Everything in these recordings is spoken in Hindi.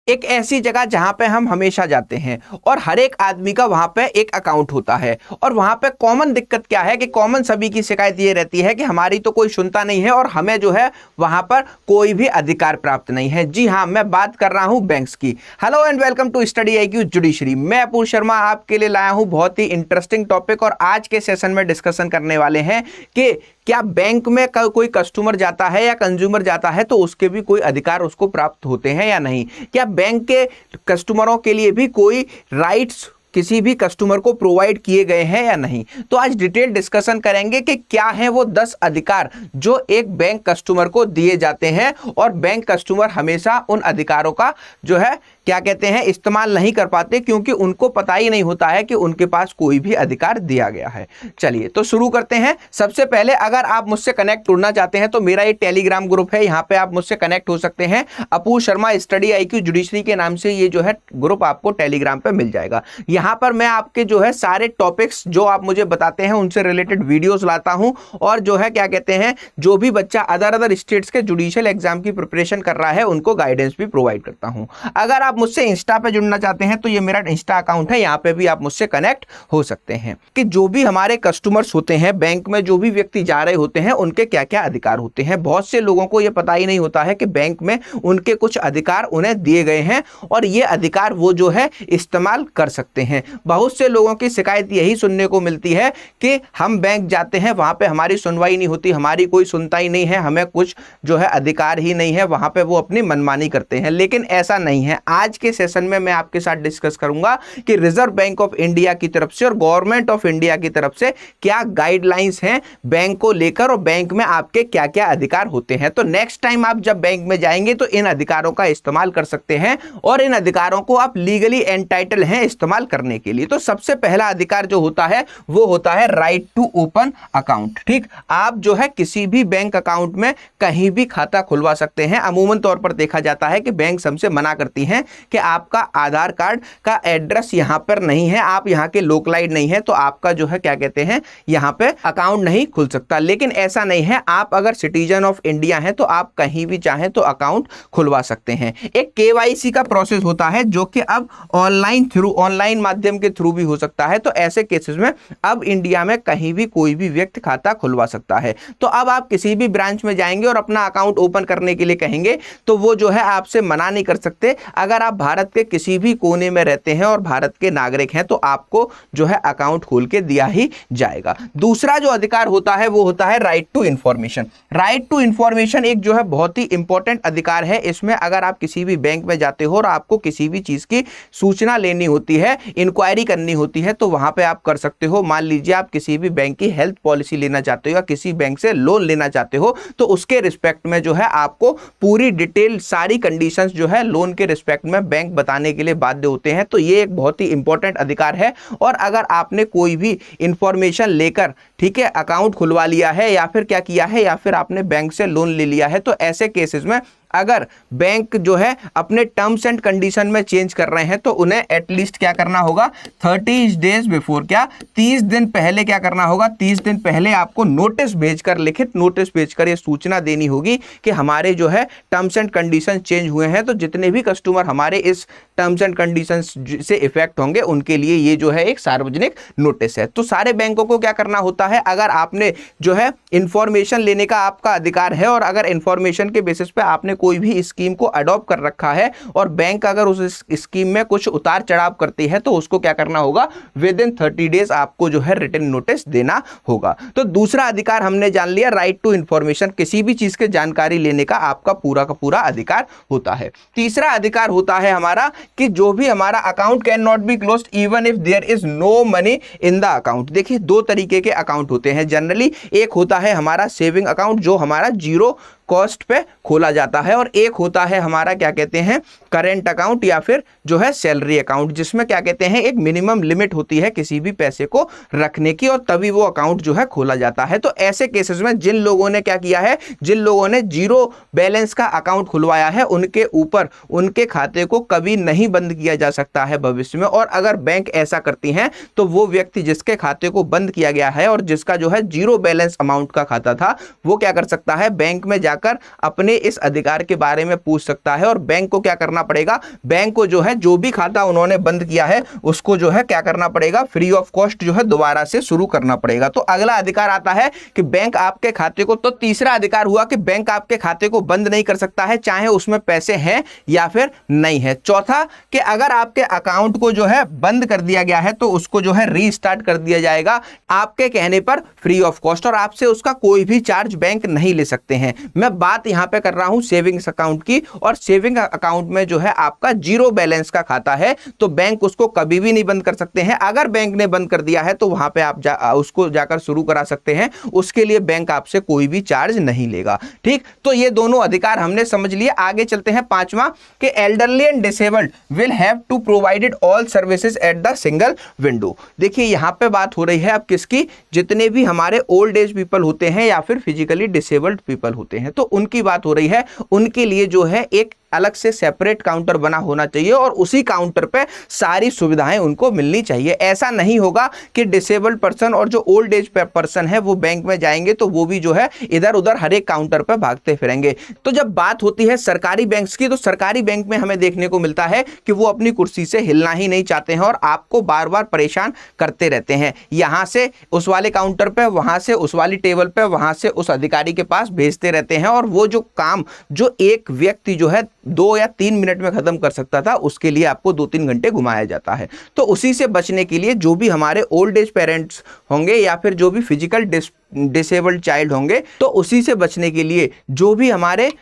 एक ऐसी जगह जहां पे हम हमेशा जाते हैं और हर एक आदमी का वहां पे एक अकाउंट होता है। और वहां पे कॉमन दिक्कत क्या है कि कॉमन सभी की शिकायत ये रहती है कि हमारी तो कोई सुनता नहीं है और हमें जो है वहां पर कोई भी अधिकार प्राप्त नहीं है। जी हां, मैं बात कर रहा हूं बैंक्स की। Hello and welcome to study IQ judiciary. मैं अपूर्व शर्मा आपके लिए लाया हूं बहुत ही इंटरेस्टिंग टॉपिक और आज के सेशन में डिस्कशन करने वाले हैं कि क्या बैंक में कोई कस्टमर जाता है या कंज्यूमर जाता है तो उसके भी कोई अधिकार उसको प्राप्त होते हैं या नहीं। क्या बैंक के कस्टमरों के लिए भी कोई राइट्स किसी भी कस्टमर को प्रोवाइड किए गए हैं या नहीं। तो आज डिटेल डिस्कशन करेंगे कि क्या है वो 10 अधिकार जो एक बैंक कस्टमर को दिए जाते हैं और बैंक कस्टमर हमेशा उन अधिकारों का जो है क्या कहते हैं इस्तेमाल नहीं कर पाते क्योंकि उनको पता ही नहीं होता है कि उनके पास कोई भी अधिकार दिया गया है। चलिए तो शुरू करते हैं। सबसे पहले अगर आप मुझसे कनेक्ट होना चाहते हैं तो मेरा ये टेलीग्राम ग्रुप है, यहाँ पे आप मुझसे कनेक्ट हो सकते हैं। अपूर्व शर्मा स्टडी IQ जुडिशरी के नाम से ये जो है ग्रुप आपको टेलीग्राम पे मिल जाएगा। यहाँ पर मैं आपके जो है सारे टॉपिक्स जो आप मुझे बताते हैं उनसे रिलेटेड वीडियोस लाता हूं और जो है क्या कहते हैं जो भी बच्चा अदर स्टेट्स के जुडिशियल एग्जाम की प्रिपरेशन कर रहा है उनको गाइडेंस भी प्रोवाइड करता हूं। अगर आप मुझसे इंस्टा पे जुड़ना चाहते हैं तो ये मेरा इंस्टा अकाउंट है, यहाँ पे भी आप मुझसे कनेक्ट हो सकते हैं। कि जो भी हमारे कस्टमर्स होते हैं बैंक में, जो भी व्यक्ति जा रहे होते हैं उनके क्या क्या अधिकार होते हैं। बहुत से लोगों को यह पता ही नहीं होता है कि बैंक में उनके कुछ अधिकार उन्हें दिए गए हैं और ये अधिकार वो जो है इस्तेमाल कर सकते हैं। बहुत से लोगों की शिकायत यही सुनने को मिलती है कि हम बैंक जाते हैं, वहां पे हमारी सुनवाई नहीं होती, हमारी कोई सुनता ही नहीं है, हमें कुछ जो है अधिकार ही नहीं है, वहां पे वो अपनी मनमानी करते हैं। लेकिन ऐसा नहीं है। आज के सेशन में मैं आपके साथ डिस्कस करूंगा कि रिजर्व बैंक ऑफ इंडिया की तरफ से और गवर्नमेंट ऑफ इंडिया की तरफ से क्या गाइडलाइंस हैं बैंक को लेकर और बैंक में आपके क्या क्या अधिकार होते हैं। तो नेक्स्ट टाइम आप जब बैंक में जाएंगे तो इन अधिकारों का इस्तेमाल कर सकते हैं और इन अधिकारों को आप लीगली एंटाइटल हैं इस्तेमाल करने के लिए। तो सबसे पहला अधिकार जो होता है वो होता है राइट टू ओपन अकाउंट। ठीक, आप जो है किसी भी बैंक अकाउंट में कहीं भी खाता खुलवा सकते हैं। अमूमन तौर पर देखा जाता है कि बैंक हमसे मना करती हैं कि आपका आधार कार्ड का एड्रेस यहां पर नहीं है, आप यहां के लोकलाइट नहीं है, तो आपका जो है क्या कहते हैं यहां पे अकाउंट नहीं खुल सकता। लेकिन ऐसा नहीं है, आप अगर सिटीजन ऑफ इंडिया हैं तो आप कहीं भी चाहें तो अकाउंट खुलवा सकते हैं। एक KYC का प्रोसेस होता है जो कि अब ऑनलाइन माध्यम के थ्रू भी हो सकता है। तो ऐसे केसेस में अब इंडिया में कहीं भी कोई भी व्यक्ति खाता खुलवा सकता है। तो अब आप किसी भी ब्रांच में जाएंगे और अपना अकाउंट ओपन करने के लिए कहेंगे तो वो जो है आपसे मना नहीं कर सकते। अगर आप भारत के किसी भी कोने में रहते हैं और भारत के नागरिक हैं तो आपको जो है अकाउंट खोल के दिया ही जाएगा। दूसरा जो अधिकार होता है वो होता है right to information. Right to information एक जो है बहुत ही इंपॉर्टेंट अधिकार है। इसमें अगर आप किसी भी बैंक में जाते हो और आपको किसी भी चीज की सूचना लेनी होती है, इंक्वायरी करनी होती है, तो वहां पे आप कर सकते हो। मान लीजिए आप किसी भी बैंक की हेल्थ पॉलिसी लेना चाहते हो या किसी बैंक से लोन लेना चाहते हो तो उसके रिस्पेक्ट में जो है आपको पूरी डिटेल सारी कंडीशंस जो है लोन के रिस्पेक्ट में बैंक बताने के लिए बाध्य होते हैं। तो ये एक बहुत ही इंपॉर्टेंट अधिकार है। और अगर आपने कोई भी इंफॉर्मेशन लेकर ठीक है अकाउंट खुलवा लिया है या फिर क्या किया है या फिर आपने बैंक से लोन ले लिया है तो ऐसे केसेस में अगर बैंक जो है अपने टर्म्स एंड कंडीशन में चेंज कर रहे हैं तो उन्हें एटलीस्ट क्या करना होगा 30 डेज बिफोर, क्या 30 दिन पहले क्या करना होगा, 30 दिन पहले आपको नोटिस भेजकर, लिखित नोटिस भेजकर ये सूचना देनी होगी कि हमारे जो है टर्म्स एंड कंडीशन चेंज हुए हैं। तो जितने भी कस्टमर हमारे इस टर्म्स एंड कंडीशन से इफेक्ट होंगे उनके लिए ये जो है एक सार्वजनिक नोटिस है। तो सारे बैंकों को क्या करना होता है, अगर आपने जो है इंफॉर्मेशन लेने का आपका अधिकार है और अगर इंफॉर्मेशन के बेसिस पे आपने कोई भी स्कीम को अडॉप्ट कर रखा है और बैंक अगर उस स्कीम में कुछ उतार चढ़ाव करती है तो उसको क्या करना होगा, विद इन 30 डेज आपको जो है रिटन नोटिस देना होगा। तो दूसरा अधिकार हमने जान लिया, राइट टू इंफॉर्मेशन, किसी भी चीज की जानकारी लेने का आपका पूरा का पूरा अधिकार होता है। तीसरा अधिकार होता है हमारा कि जो भी हमारा account can not be closed even if there is no money in the account. देखिए दो तरीके के अकाउंट होते हैं जनरली, एक होता है हमारा सेविंग अकाउंट जो हमारा जीरो कॉस्ट पे खोला जाता है और एक होता है हमारा क्या कहते हैं करेंट अकाउंट या फिर जो है सैलरी अकाउंट, जिसमें क्या कहते हैं एक मिनिमम लिमिट होती है किसी भी पैसे को रखने की और तभी वो अकाउंट जो है खोला जाता है। तो ऐसे केसेस में जिन लोगों ने क्या किया है, जिन लोगों ने जीरो बैलेंस का अकाउंट खुलवाया है उनके ऊपर उनके खाते को कभी नहीं बंद किया जा सकता है भविष्य में। और अगर बैंक ऐसा करती हैं तो वो व्यक्ति जिसके खाते को बंद किया गया है और जिसका जो है जीरो बैलेंस अमाउंट का खाता था वो क्या कर सकता है, बैंक में जाकर अपने इस अधिकार के बारे में पूछ सकता है। और बैंक को क्या करना पड़ेगा, बैंक को जो है जो भी खाता उन्होंने बंद किया है उसको जो है क्या करना पड़ेगा, फ्री ऑफ कॉस्ट जो है दोबारा से शुरू करना पड़ेगा। तो अगला अधिकार आता है कि बैंक आपके खाते को, तो तीसरा अधिकार हुआ कि बैंक आपके खाते को बंद नहीं कर सकता है चाहे उसमें पैसे हैं या फिर नहीं है। चौथा कि अगर आपके अकाउंट को जो है बंद कर दिया गया है तो उसको जो है रीस्टार्ट कर दिया जाएगा आपके कहने पर फ्री ऑफ कॉस्ट, और आपसे उसका कोई भी चार्ज बैंक नहीं ले सकते हैं। मैं बात यहां पे कर रहा हूं सेविंग्स अकाउंट की, और सेविंग अकाउंट में जो है आपका जीरो बैलेंस का खाता है तो बैंक उसको कभी भी नहीं बंद कर सकते हैं। अगर बैंक ने बंद कर दिया है तो वहां पे आप उसको जाकर शुरू करा सकते हैं, उसके लिए बैंक आपसे कोई भी चार्ज नहीं लेगा। ठीक, तो ये दोनों अधिकार हमने समझ लिए। आगे चलते हैं पांचवा कि elderly and disabled will have to provided all services at the single window. देखिए यहां पे बात हो रही है अब किसकी, जितने भी हमारे ओल्ड एज पीपल होते हैं या फिर फिजिकली डिसेबल्ड पीपल होते हैं तो उनकी बात हो रही है। उनके लिए जो है एक अलग से सेपरेट काउंटर बना होना चाहिए और उसी काउंटर पे सारी सुविधाएं उनको मिलनी चाहिए। ऐसा नहीं होगा कि डिसेबल्ड पर्सन और जो ओल्ड एज पर्सन है वो बैंक में जाएंगे तो वो भी जो है इधर उधर हर एक काउंटर पे भागते फिरेंगे। तो जब बात होती है सरकारी बैंक्स की, तो सरकारी बैंक में हमें देखने को मिलता है कि वो अपनी कुर्सी से हिलना ही नहीं चाहते हैं और आपको बार बार परेशान करते रहते हैं। यहां से उस वाले काउंटर पे, वहां से उस वाली टेबल पे, वहां से उस अधिकारी के पास भेजते रहते हैं, और वो जो काम जो एक व्यक्ति जो है 2 या 3 मिनट में खत्म कर सकता था उसके लिए आपको 2-3 घंटे घुमाया जाता है। तो उसी से बचने के लिए जो भी हमारे ओल्ड एज पेरेंट्स होंगे या फिर जो भी फिजिकल डिसेबल्ड चाइल्ड होंगे, तो उसी से बचने के लिए जो भी हमारे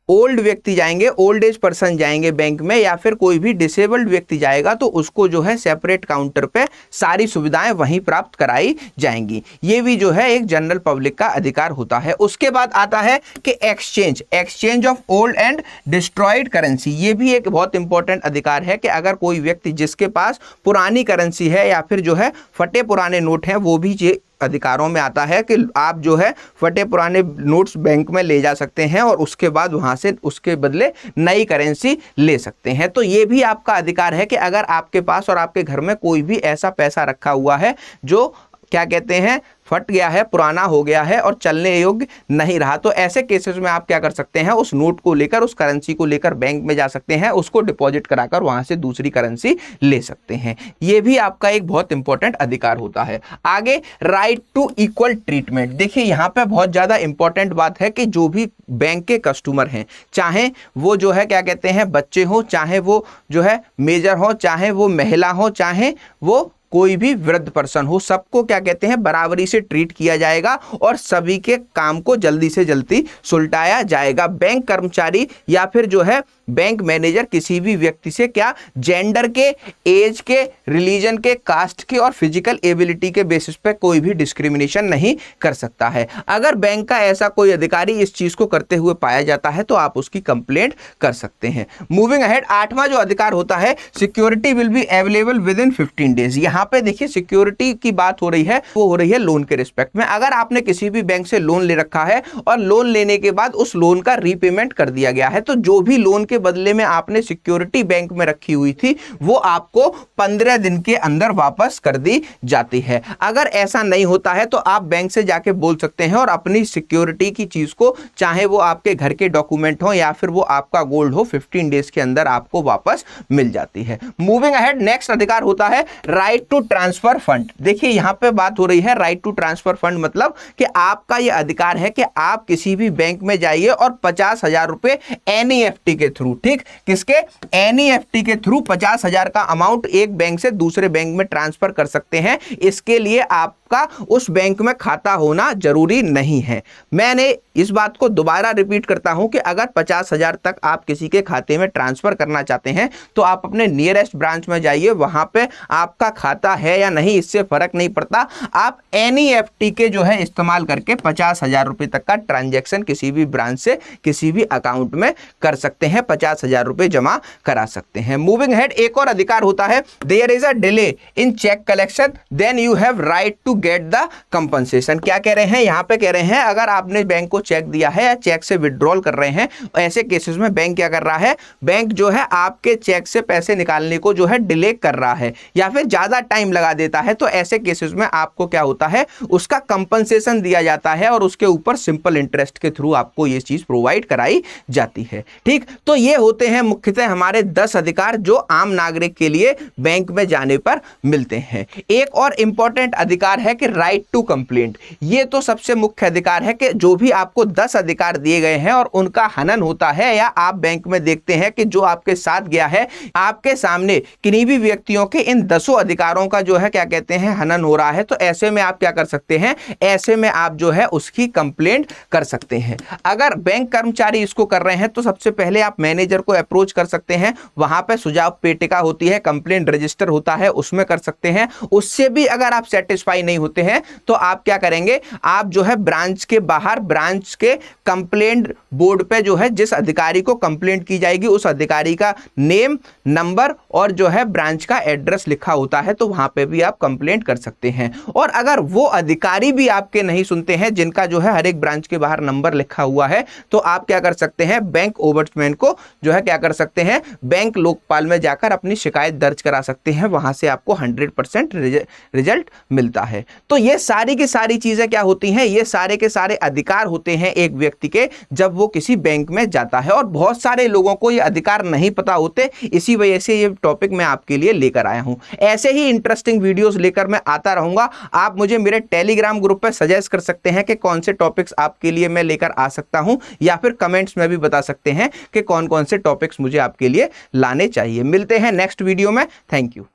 ओल्ड व्यक्ति जाएंगे, ओल्ड एज पर्सन जाएंगे बैंक में या फिर कोई भी डिसेबल्ड व्यक्ति जाएगा तो उसको जो है सेपरेट काउंटर पे सारी सुविधाएं वहीं प्राप्त कराई जाएंगी। ये भी जो है एक जनरल पब्लिक का अधिकार होता है। उसके बाद आता है कि exchange of old and destroyed currency. ये भी एक बहुत इंपॉर्टेंट अधिकार है कि अगर कोई व्यक्ति जिसके पास पुरानी करेंसी है या फिर जो है फटे पुराने नोट हैं, वो भी ये अधिकारों में आता है कि आप जो है फटे पुराने नोट्स बैंक में ले जा सकते हैं और उसके बाद वहां से उसके बदले नई करेंसी ले सकते हैं। तो ये भी आपका अधिकार है कि अगर आपके पास और आपके घर में कोई भी ऐसा पैसा रखा हुआ है जो क्या कहते हैं फट गया है, पुराना हो गया है और चलने योग्य नहीं रहा, तो ऐसे केसेस में आप क्या कर सकते हैं, उस नोट को लेकर, उस करेंसी को लेकर बैंक में जा सकते हैं, उसको डिपॉजिट कराकर वहां से दूसरी करेंसी ले सकते हैं। ये भी आपका एक बहुत इंपॉर्टेंट अधिकार होता है। आगे राइट टू इक्वल ट्रीटमेंट। देखिए यहाँ पे बहुत ज्यादा इंपॉर्टेंट बात है कि जो भी बैंक के कस्टमर हैं, चाहे वो जो है क्या कहते हैं बच्चे हो, चाहे वो जो है मेजर हो, चाहे वो महिला हो, चाहे वो कोई भी वृद्ध पर्सन हो, सबको क्या कहते हैं बराबरी से ट्रीट किया जाएगा और सभी के काम को जल्दी से जल्दी सुलटाया जाएगा। बैंक कर्मचारी या फिर जो है बैंक मैनेजर किसी भी व्यक्ति से क्या जेंडर के, एज के, रिलीजन के, कास्ट के और फिजिकल एबिलिटी के बेसिस पे कोई भी डिस्क्रिमिनेशन नहीं कर सकता है। अगर बैंक का ऐसा कोई अधिकारी इस चीज को करते हुए पाया जाता है तो आप उसकी कंप्लेंट कर सकते हैं। मूविंग अहेड, 8वां जो अधिकार होता है security will be available with in 15 days. यहाँ पे देखिए सिक्योरिटी की बात हो रही है, वो हो रही है लोन के रिस्पेक्ट में। अगर आपने किसी भी बैंक से लोन ले रखा है और लोन लेने के बाद उस लोन का रीपेमेंट कर दिया गया है, तो जो भी लोन के बदले में आपने सिक्योरिटी बैंक में रखी हुई थी वो आपको 15 दिन के अंदर वापस कर दी जाती है। अगर ऐसा नहीं होता है तो आप बैंक से जाके बोल सकते हैं और अपनी सिक्योरिटी की चीज को, चाहे वो आपके घर के डॉक्यूमेंट हो या फिर वो आपका गोल्ड हो, 15 डेज के अंदर आपको वापस मिल जाती है। मूविंग अहेड, नेक्स्ट अधिकार होता है राइट टू ट्रांसफर फंड। देखिए यहां पे बात हो रही है राइट टू ट्रांसफर फंड, मतलब कि आपका यह अधिकार है कि आप किसी भी बैंक में जाइए और 50,000 रुपए एनईएफटी के थ्रू, ठीक, किसके, एनईएफटी के थ्रू 50,000 का अमाउंट एक बैंक से दूसरे बैंक में ट्रांसफर कर सकते हैं। इसके लिए आपका उस बैंक में खाता होना जरूरी नहीं है। मैंने इस बात को दोबारा रिपीट करता हूं कि अगर 50,000 तक आप किसी के खाते में ट्रांसफर करना चाहते हैं तो आप अपने नियरेस्ट ब्रांच में जाइए, वहां पे आपका खाता है या नहीं इससे फर्क नहीं पड़ता, आप एनईएफटी के जो है इस्तेमाल करके 50,000 रुपए तक का ट्रांजैक्शन किसी भी ब्रांच से किसी भी अकाउंट में कर सकते हैं, 50,000 रुपए जमा करा सकते हैं। मूविंग हेड, एक और अधिकार होता है there is a delay in cheque collection then you have right to get the compensation. क्या कह रहे हैं यहाँ पे, कह रहे हैं अगर आपने बैंक को चेक दिया है या चेक से विड्रॉल कर रहे हैं, ऐसे केसेस में बैंक क्या कर रहा है, बैंक जो है आपके चेक से पैसे निकालने को जो है डिले कर रहा है या फिर ज्यादा टाइम लगा देता है, तो ऐसे केसेस में आपको क्या होता है, उसका कंपनसेशन दिया जाता है और उसके ऊपर सिंपल इंटरेस्ट के थ्रू आपको ये चीज प्रोवाइड कराई जाती है। ठीक, तो ये होते हैं मुख्यतः हमारे 10 अधिकार जो आम नागरिक के लिए बैंक में जाने पर मिलते हैं। एक और इंपॉर्टेंट अधिकार है कि राइट टू कंप्लेंट। ये तो सबसे मुख्य अधिकार है कि जो भी आपको 10 अधिकार दिए गए हैं और उनका हनन होता है, या आप बैंक में देखते हैं कि जो आपके साथ गया है, आपके सामने किन्हीं भी व्यक्तियों के इन 10 अधिकारों का जो है क्या कहते हैं, हनन हो रहा है, तो ऐसे में आप क्या कर सकते हैं, ऐसे में आप जो है उसकी कंप्लेंट कर सकते हैं। अगर बैंक कर्मचारी इसको कर रहे हैं तो सबसे पहले आप मैनेजर को अप्रोच कर सकते हैं, वहां पे सुझाव पेटिका होती है, कंप्लेंट रजिस्टर होता है, उसमें कर सकते हैं। उससे भी अगर आप सेटिस्फाई नहीं होते हैं तो आप क्या करेंगे, आप जो है ब्रांच के बाहर, ब्रांच के कंप्लेंट बोर्ड पे जो है जिस अधिकारी को कंप्लेंट की जाएगी उस अधिकारी का नेम, नंबर और जो है ब्रांच का एड्रेस लिखा होता है, तो वहां पे भी आप कंप्लेंट कर सकते हैं। और अगर वो अधिकारी भी आपके नहीं सुनते हैं, जिनका जो है हर एक ब्रांच के बाहर नंबर लिखा हुआ है, तो आप क्या कर सकते हैं, बैंक ओम्बड्समैन को जो है क्या कर सकते हैं, बैंक लोकपाल में जाकर अपनी शिकायत दर्ज करा सकते हैं। वहां से आपको 100% रिजल्ट मिलता है। तो ये सारी की सारी चीजें क्या होती हैं, ये सारे के सारे अधिकार होते हैं एक व्यक्ति के जब वो किसी बैंक में जाता है, और बहुत सारे लोगों को ये अधिकार नहीं पता होते, इसी वजह से ये टॉपिक मैं आपके लिए लेकर आया हूं। ऐसे ही इंटरेस्टिंग वीडियोस लेकर मैं आता रहूंगा। आप मुझे मेरे टेलीग्राम ग्रुप पर सजेस्ट कर सकते हैं कि कौन से टॉपिक्स आपके लिए मैं लेकर आ सकता हूं, या फिर कमेंट्स में भी बता सकते हैं कि कौन कौन से टॉपिक्स मुझे आपके लिए लाने चाहिए। मिलते हैं नेक्स्ट वीडियो में। Thank you.